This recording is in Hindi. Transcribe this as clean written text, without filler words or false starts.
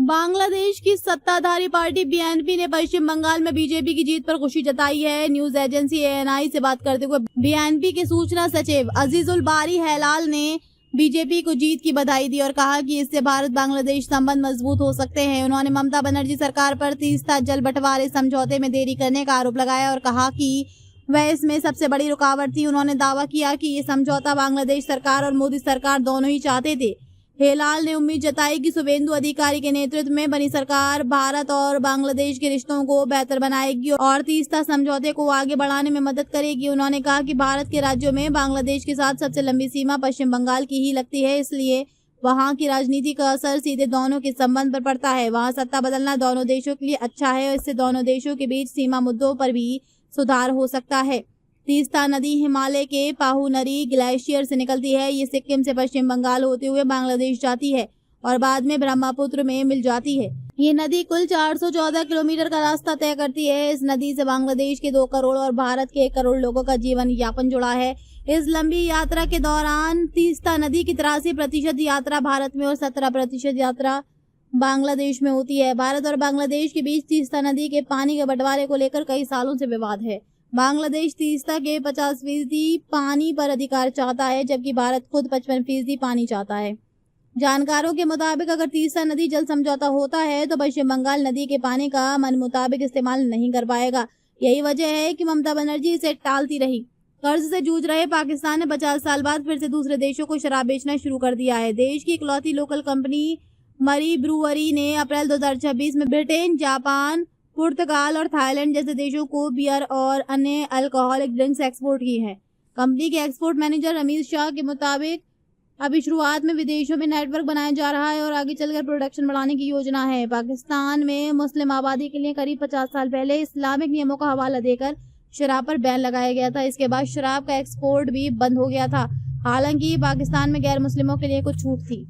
बांग्लादेश की सत्ताधारी पार्टी बीएनपी ने पश्चिम बंगाल में बीजेपी की जीत पर खुशी जताई है। न्यूज एजेंसी एएनआई से बात करते हुए बीएनपी के सूचना सचिव अजीजुल बारी हैलाल ने बीजेपी को जीत की बधाई दी और कहा कि इससे भारत बांग्लादेश संबंध मजबूत हो सकते हैं। उन्होंने ममता बनर्जी सरकार पर तीस्ता जल बंटवारे समझौते में देरी करने का आरोप लगाया और कहा कि वह इसमें सबसे बड़ी रुकावट थी। उन्होंने दावा किया कि ये समझौता बांग्लादेश सरकार और मोदी सरकार दोनों ही चाहते थे। हेलाल ने उम्मीद जताई कि शुभेंदु अधिकारी के नेतृत्व में बनी सरकार भारत और बांग्लादेश के रिश्तों को बेहतर बनाएगी और तीस्ता समझौते को आगे बढ़ाने में मदद करेगी। उन्होंने कहा कि भारत के राज्यों में बांग्लादेश के साथ सबसे लंबी सीमा पश्चिम बंगाल की ही लगती है, इसलिए वहां की राजनीति का असर सीधे दोनों के संबंध पर पड़ता है। वहां सत्ता बदलना दोनों देशों के लिए अच्छा है और इससे दोनों देशों के बीच सीमा मुद्दों पर भी सुधार हो सकता है। तीस्ता नदी हिमालय के पाहुनरी ग्लेशियर से निकलती है। ये सिक्किम से पश्चिम बंगाल होते हुए बांग्लादेश जाती है और बाद में ब्रह्मपुत्र में मिल जाती है। ये नदी कुल 414 किलोमीटर का रास्ता तय करती है। इस नदी से बांग्लादेश के 2 करोड़ और भारत के 1 करोड़ लोगों का जीवन यापन जुड़ा है। इस लंबी यात्रा के दौरान तीस्ता नदी की 83% यात्रा भारत में और 17% यात्रा बांग्लादेश में होती है। भारत और बांग्लादेश के बीच तीस्ता नदी के पानी के बंटवारे को लेकर कई सालों से विवाद है। बांग्लादेश तीस्ता के 50% पानी पर अधिकार चाहता है, जबकि भारत खुद 55% पानी चाहता है। जानकारों के मुताबिक अगर तीस्ता नदी जल समझौता होता है तो पश्चिम बंगाल नदी के पानी का मन मुताबिक इस्तेमाल नहीं कर पाएगा। यही वजह है कि ममता बनर्जी इसे टालती रही। कर्ज से जूझ रहे पाकिस्तान ने 50 साल बाद फिर से दूसरे देशों को शराब बेचना शुरू कर दिया है। देश की इकलौती लोकल कंपनी मरी ब्रूअरी ने अप्रैल 2026 में ब्रिटेन, जापान, पुर्तगाल और थाईलैंड जैसे देशों को बियर और अन्य अल्कोहलिक ड्रिंक्स एक्सपोर्ट की है। कंपनी के एक्सपोर्ट मैनेजर रमीज शाह के मुताबिक अभी शुरुआत में विदेशों में नेटवर्क बनाया जा रहा है और आगे चलकर प्रोडक्शन बढ़ाने की योजना है। पाकिस्तान में मुस्लिम आबादी के लिए करीब 50 साल पहले इस्लामिक नियमों का हवाला देकर शराब पर बैन लगाया गया था। इसके बाद शराब का एक्सपोर्ट भी बंद हो गया था। हालांकि पाकिस्तान में गैर मुस्लिमों के लिए कुछ छूट थी।